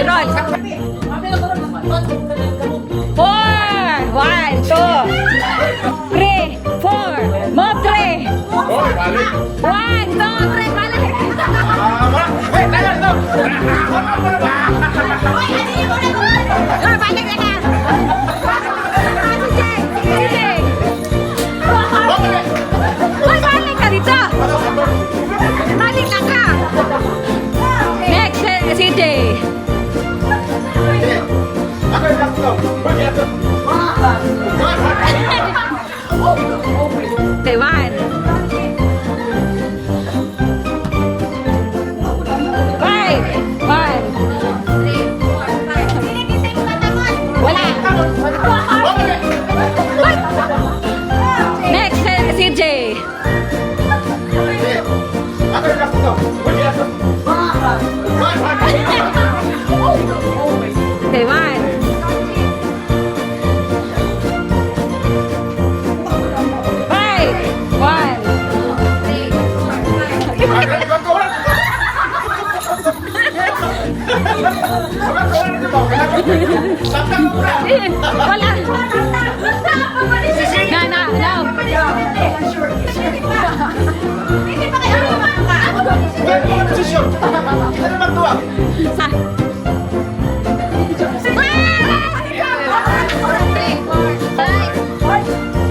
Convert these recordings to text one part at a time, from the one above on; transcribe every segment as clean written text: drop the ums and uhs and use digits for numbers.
Roll. 4. 1, 2, 3, 4. Mo 3. 1, 2, 3. Balik. Balik na ka. Uy, balik ka dito. Balik na ka. Next, CJ. Okay, 1. Five. 1. Wala. Next, CJ. Okay, 1. 5. 1. Wala. No.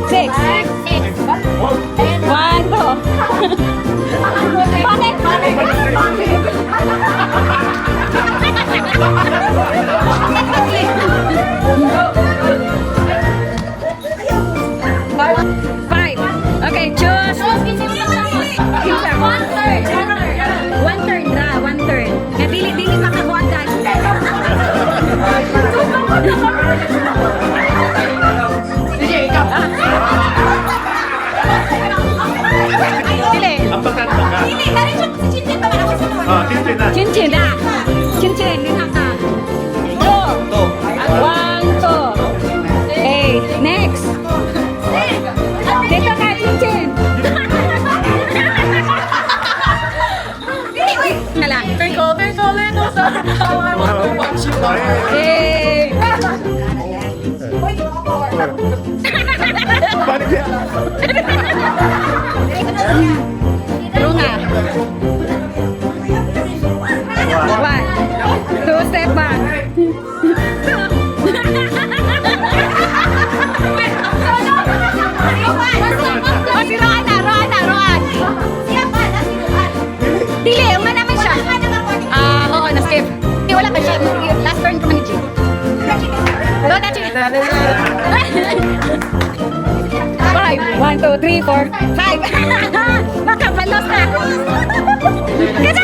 Six. 1, 5. Okay, choose. One turn ra, one turn. Dili makakuha guys. Dili. Cincin dah. Cincin ni nak. 2. 1, 2. Okay, next. Dito ka, cincin. Nala. Hey. Lunga. 1, 2 step back. Oh, si Roan. Dili, uma naman siya. Oo, na-skip. Di, wala ka siya. Last turn ko man ni Jim. Don't touch it. 5. 1, 2, 3, 4, 5. Makapalos na. Kasi!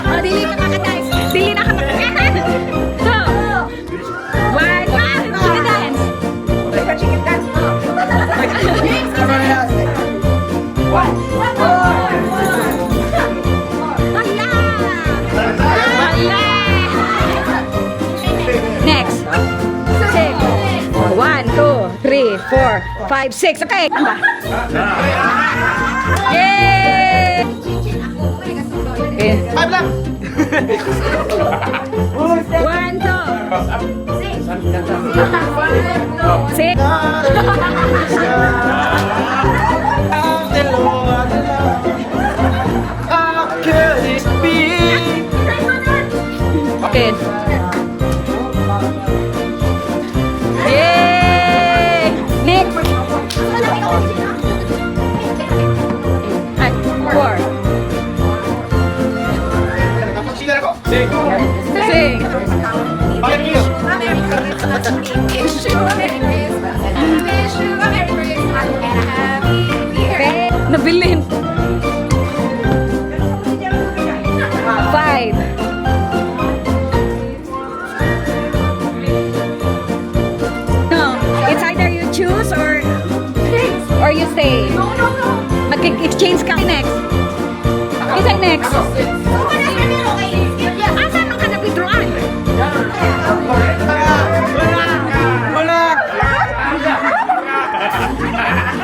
Oh, dili ka makadance. Dili na ka makadance. So, 1, 2, dance. Next. 1, 2, 3, 4, 5, 6. Okay. Yay! Okay. 5 lang. 1, 2, 6. Okay. Yay! Next. 4. Sing. Okay. Nabilin. 5. No, it's either you choose or you stay. Mag-exchange ka next. Isa next. Asa nung ka na-withdrawal?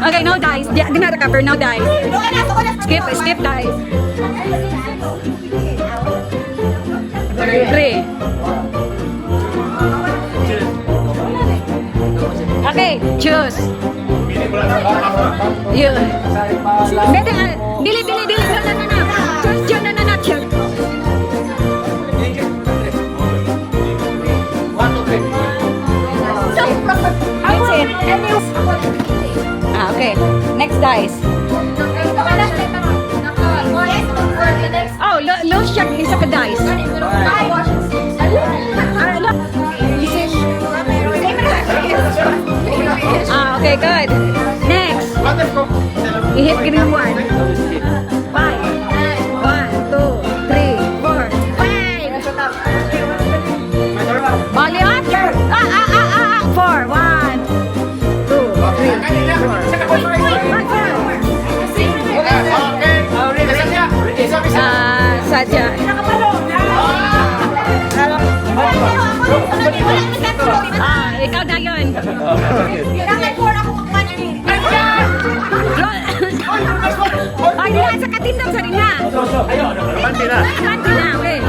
Okay, no guys. Di na cover, no dice. Skip dice. 3. Okay, choose. You. Bete, dili. No. Choose, no. Choose. That's it. Okay. Next dice. Oh, lose siya isa ka dice. Okay, good. Next. I-hit green 1. 5. 1, 2, 3, 4, 5. Bali up. 4. 1, 2, 3, 4. Sadya. Ikaw na yun. Ay, sa katindang sa rin na. Kanti na, okay.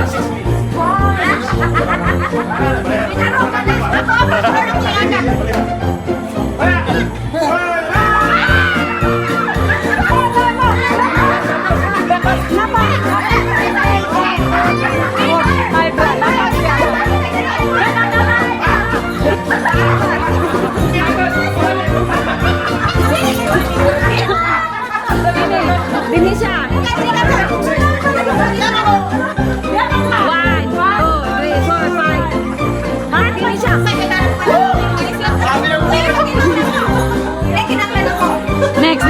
Dini siya. 1, 2, 3, 4, 5. Dini siya. Next.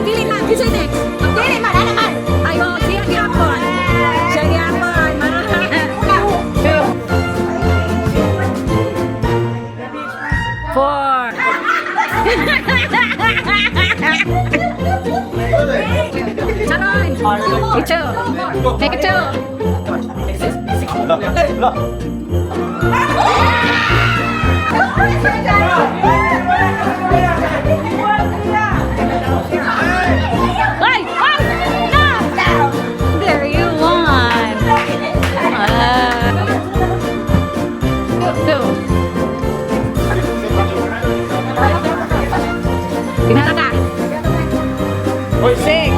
Dili na. Kasi next. Ayaw, siya gyapon. Saron! Ito! Make it 2! Ay! No! There you won! 2. Pinala ka! 6. 1,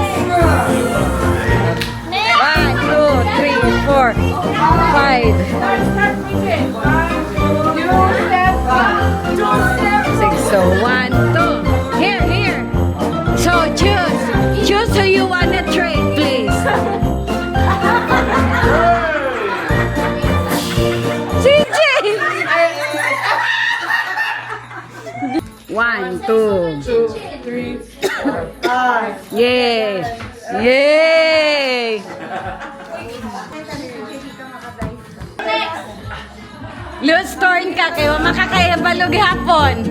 2, 3, 4, 5. 6. So 1, 2. Here. So choose who you wanna trade, please. CJ. 1, 2, 3, 4, 5. Yay! Lose turn ka kayo, makakaya balog hapon.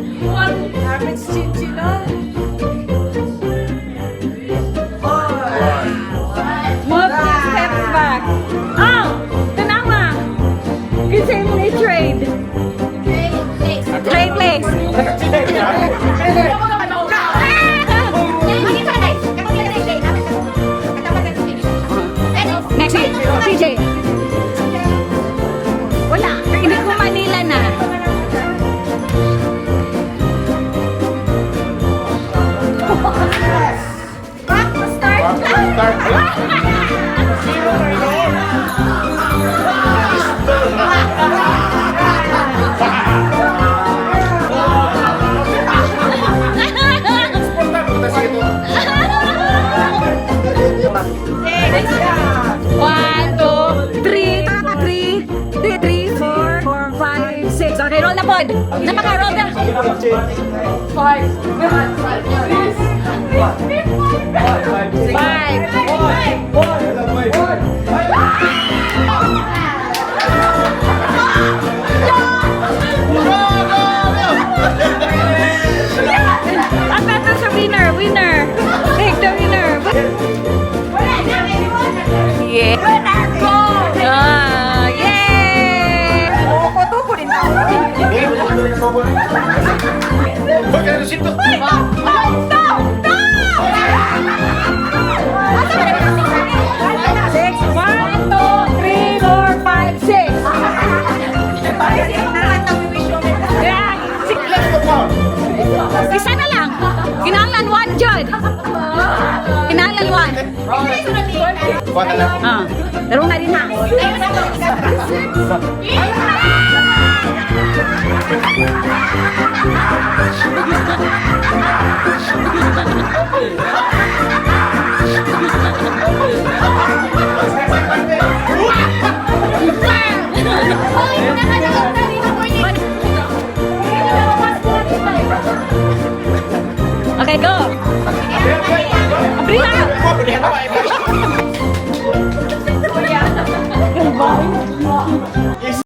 Move 2 steps back. Oh! Tanawa! Kasi mo trade. Trade place. Next week, CJ. Wala, hindi ko Manila na. One, two, three, 3, 4, 5, 6. Okay, roll na pod. Napaka-roll na. 5. Ang better sa winner. Take the winner. Yeah. Huwag ka na sito. Six. 1, 2, 3, 4, 5, 6. Yeah. Isa na lang. Kinahanglan 1 dyan. Kinahanglan 1. Kuha na lang. Ah. Laro na din na.